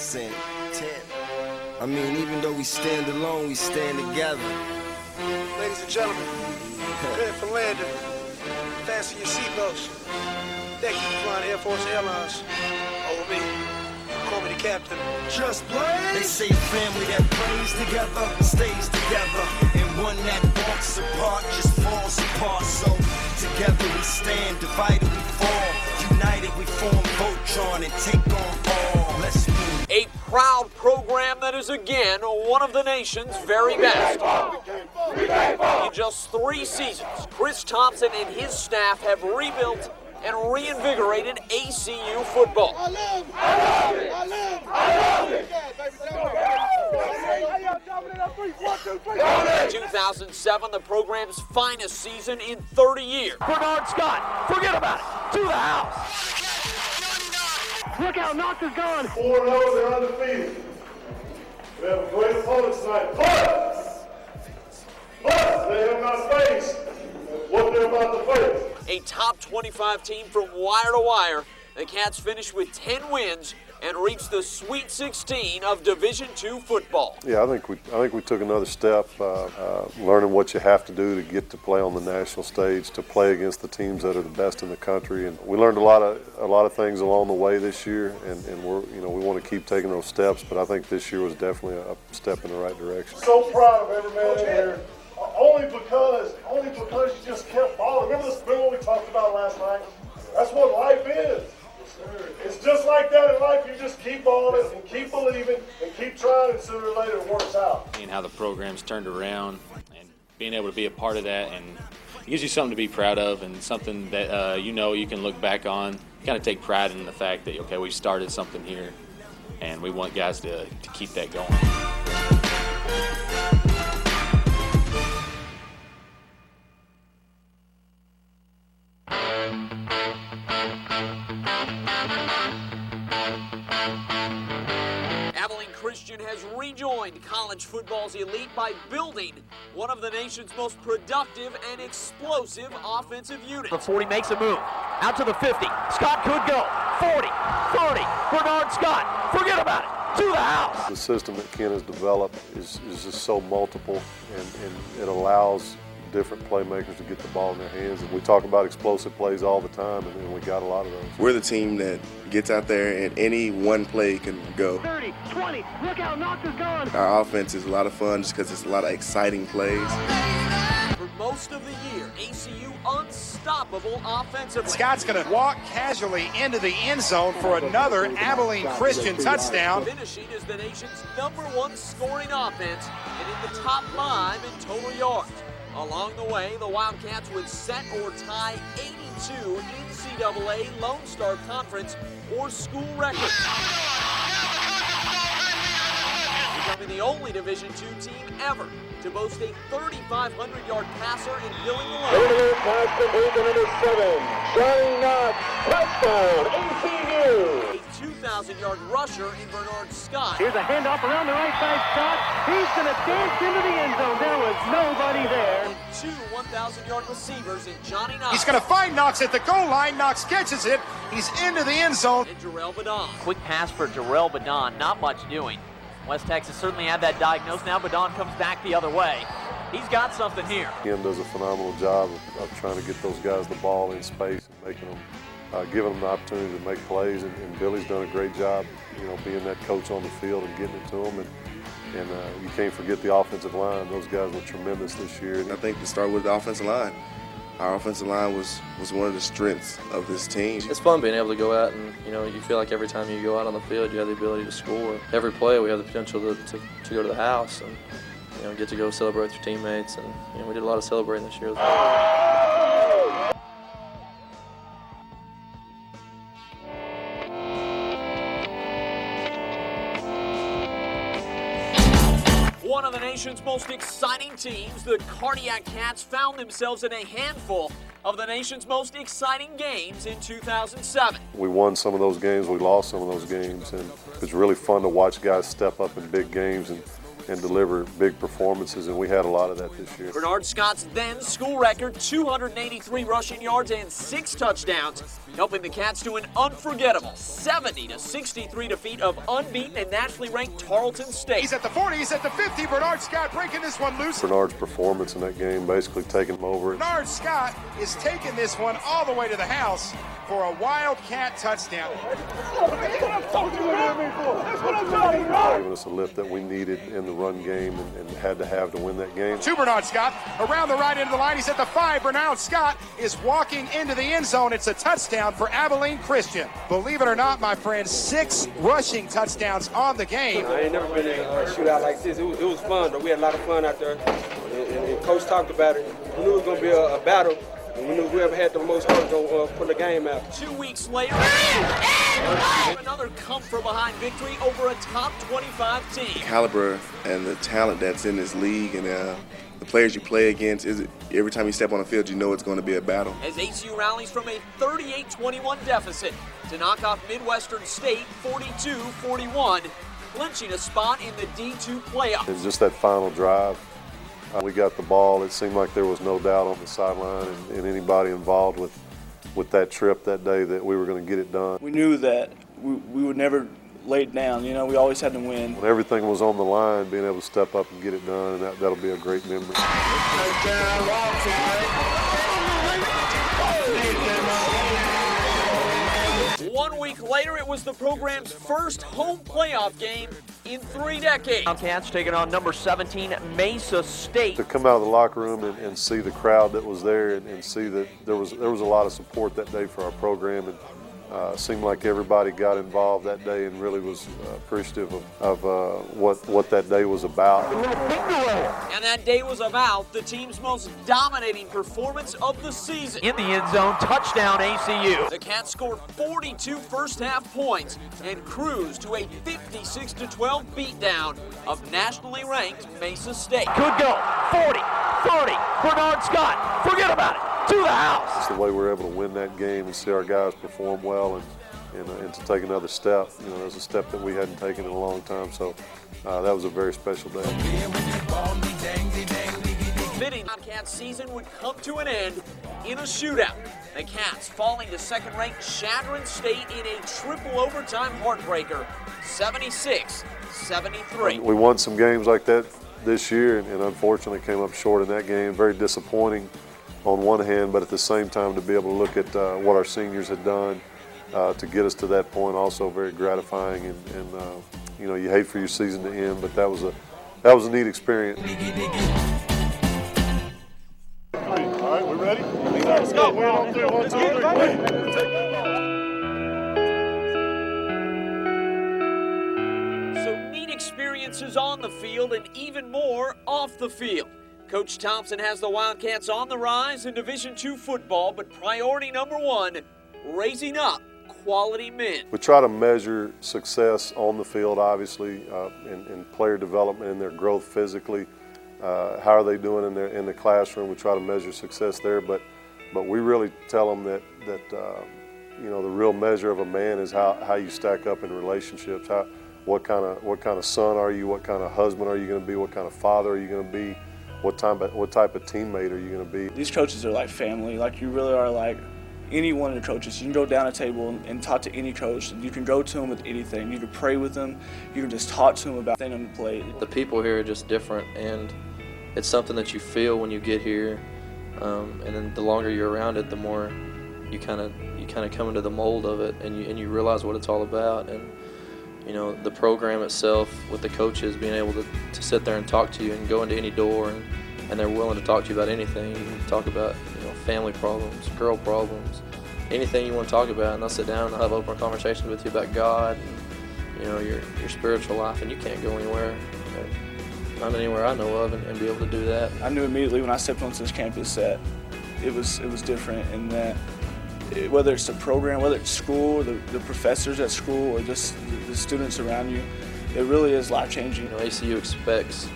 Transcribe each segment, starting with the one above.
saying 10. I mean, even though we stand alone, we stand together. Ladies and gentlemen, prepare for landing. Fasten your seatbelts. Thank you for flying Air Force Airlines. Over me. Call me the captain. Just blaze. They say family that plays together stays together, and one that walks apart just falls apart. So together we stand, divided we fall, united we form Voltron and take on all. Let's move. A proud program that is again one of the nation's very best. In just 3 seasons, Chris Thompson and his staff have rebuilt and reinvigorated ACU football. I love it! I love it! I love it! In 2007, the program's finest season in 30 years. Bernard Scott, forget about it, to the house. Look out, Knox is gone. 4-0, they're undefeated. We have a great opponent tonight, but they have not faced what they're about to face. A top 25 team from wire to wire, the Cats finished with 10 wins and reached the Sweet 16 of Division II football. Yeah, I think we took another step, learning what you have to do to get to play on the national stage, to play against the teams that are the best in the country. And we learned a lot of things along the way this year, and we want to keep taking those steps. But I think this year was definitely a step in the right direction. So proud of every man in here. Only because you just kept balling. Remember what we talked about last night? That's what life is. It's just like that in life. You just keep balling and keep believing and keep trying, and sooner or later it works out. Seeing how the program's turned around and being able to be a part of that, and it gives you something to be proud of and something that you can look back on. Kind of take pride in the fact that, okay, we started something here, and we want guys to keep that going. Abilene Christian has rejoined college football's elite by building one of the nation's most productive and explosive offensive units. The 40 makes a move, out to the 50, Scott could go, 40, 30, Bernard Scott, forget about it, to the house. The system that Ken has developed is just so multiple, and it allows different playmakers to get the ball in their hands. And we talk about explosive plays all the time, and we got a lot of those. We're the team that gets out there and any one play can go. 30, 20, look out, Knox is gone. Our offense is a lot of fun just because it's a lot of exciting plays. For most of the year, ACU unstoppable offensively. Scott's going to walk casually into the end zone for another Abilene Christian touchdown. Finishing as the nation's #1 scoring offense and in the top 5 in total yards. Along the way, the Wildcats would set or tie 82 NCAA Lone Star Conference or school records, becoming the only Division II team ever to boast a 3,500-yard passer in Billing alone. Pass complete to number 7, Johnny Knox, touchdown, ACU. A 2,000-yard rusher in Bernard Scott. Here's a handoff around the right side, Scott. He's going to dance into the end zone. There was nobody there. And 2 1,000-yard receivers in Johnny Knox. He's going to find Knox at the goal line. Knox catches it. He's into the end zone. And Jarrell Badon. Quick pass for Jarrell Badon, not much doing. West Texas certainly had that diagnosed. Now Badon comes back the other way. He's got something here. Ken does a phenomenal job of trying to get those guys the ball in space and making them, giving them the opportunity to make plays. And Billy's done a great job, being that coach on the field and getting it to them. And you can't forget the offensive line. Those guys were tremendous this year. I think to start with the offensive line. Our offensive line was one of the strengths of this team. It's fun being able to go out and, you feel like every time you go out on the field, you have the ability to score. Every play, we have the potential to go to the house and, get to go celebrate with your teammates. And, we did a lot of celebrating this year as well. One of the nation's most exciting teams, the Cardiac Cats, found themselves in a handful of the nation's most exciting games in 2007. We won some of those games, we lost some of those games, and it's really fun to watch guys step up in big games and and deliver big performances, and we had a lot of that this year. Bernard Scott's then school record 283 rushing yards and 6 touchdowns, helping the Cats to an unforgettable 70-63 defeat of unbeaten and nationally ranked Tarleton State. He's at the 40, he's at the 50. Bernard Scott breaking this one loose. Bernard's performance in that game basically taking him over. Bernard Scott is taking this one all the way to the house for a Wildcat touchdown. Giving us a lift that we needed in the run game and had to have to win that game. To Bernard Scott, around the right end of the line, he's at the 5. Bernard Scott is walking into the end zone. It's a touchdown for Abilene Christian. Believe it or not, my friend, 6 rushing touchdowns on the game. I ain't never been in a shootout like this. It was fun, though. We had a lot of fun out there. And Coach talked about it. We knew it was going to be a battle. And we knew whoever had the most hurt was going to pull the game out. 2 weeks later, another come-from-behind victory over a top 25 team. The caliber and the talent that's in this league and the players you play against, every time you step on the field, you know it's going to be a battle. As ACU rallies from a 38-21 deficit to knock off Midwestern State 42-41, clinching a spot in the D2 playoffs. And just that final drive, we got the ball. It seemed like there was no doubt on the sideline and anybody involved with that trip that day that we were going to get it done. We knew that we would never lay it down. You know, we always had to win. When everything was on the line, being able to step up and get it done, and that'll be a great memory. 1 week later, it was the program's first home playoff game in 3 decades. Wildcats taking on number 17, Mesa State. To come out of the locker room and see the crowd that was there and see that there was a lot of support that day for our program, and seemed like everybody got involved that day and really was appreciative of what that day was about. And that day was about the team's most dominating performance of the season. In the end zone, touchdown ACU. The Cats scored 42 first-half points and cruised to a 56-12 beatdown of nationally ranked Mesa State. Could go 40, 30, Bernard Scott, forget about it. To the house. It's the way we were able to win that game and see our guys perform well and to take another step. You know, it was a step that we hadn't taken in a long time, so that was a very special day. Fitting Wildcats season would come to an end in a shootout. The Cats falling to second-ranked Chadron State in a triple overtime heartbreaker, 76-73. We won some games like that this year and unfortunately came up short in that game. Very disappointing on one hand, but at the same time to be able to look at what our seniors had done to get us to that point, also very gratifying. And you know, you hate for your season to end, but that was a neat experience. All right, we ready? Let's go. 1, 2, 1, 2, 3. So neat experiences on the field and even more off the field. Coach Thompson has the Wildcats on the rise in Division II football, but priority number 1, raising up quality men. We try to measure success on the field, obviously, in player development and their growth physically. How are they doing in the classroom? We try to measure success there, but we really tell them that you know, the real measure of a man is how you stack up in relationships. What kind of son are you? What kind of husband are you going to be? What kind of father are you going to be? What type of teammate are you going to be? These coaches are like family. Like, you really are like any one of the coaches. You can go down a table and talk to any coach. You can go to them with anything. You can pray with them. You can just talk to them about things on the plate. The people here are just different, and it's something that you feel when you get here. And then the longer you're around it, the more you kind of come into the mold of it, and you realize what it's all about. And you know, the program itself with the coaches being able to sit there and talk to you and go into any door, and they're willing to talk to you about anything. You can talk about, you know, family problems, girl problems, anything you want to talk about, and they'll sit down and have open conversations with you about God and, you know, your spiritual life, and you can't go anywhere, not anywhere I know of, and be able to do that. I knew immediately when I stepped onto this campus that it was different, and that whether it's the program, whether it's school, the professors at school, or just the students around you, it really is life-changing. You know, ACU expects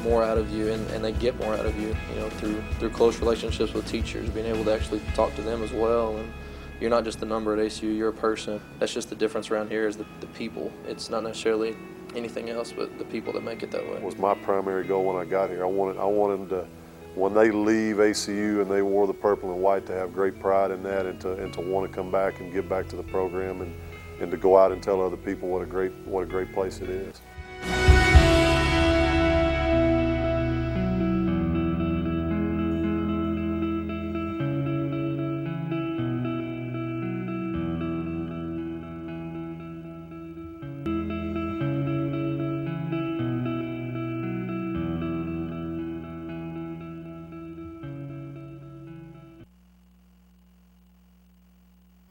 more out of you, and they get more out of you, you know, through close relationships with teachers, being able to actually talk to them as well. And you're not just a number at ACU, you're a person. That's just the difference around here is the people. It's not necessarily anything else but the people that make it that way. Was my primary goal when I got here. I wanted them to, when they leave ACU and they wore the purple and white, to have great pride in that, and to want to come back and give back to the program, and to go out and tell other people what a great place it is.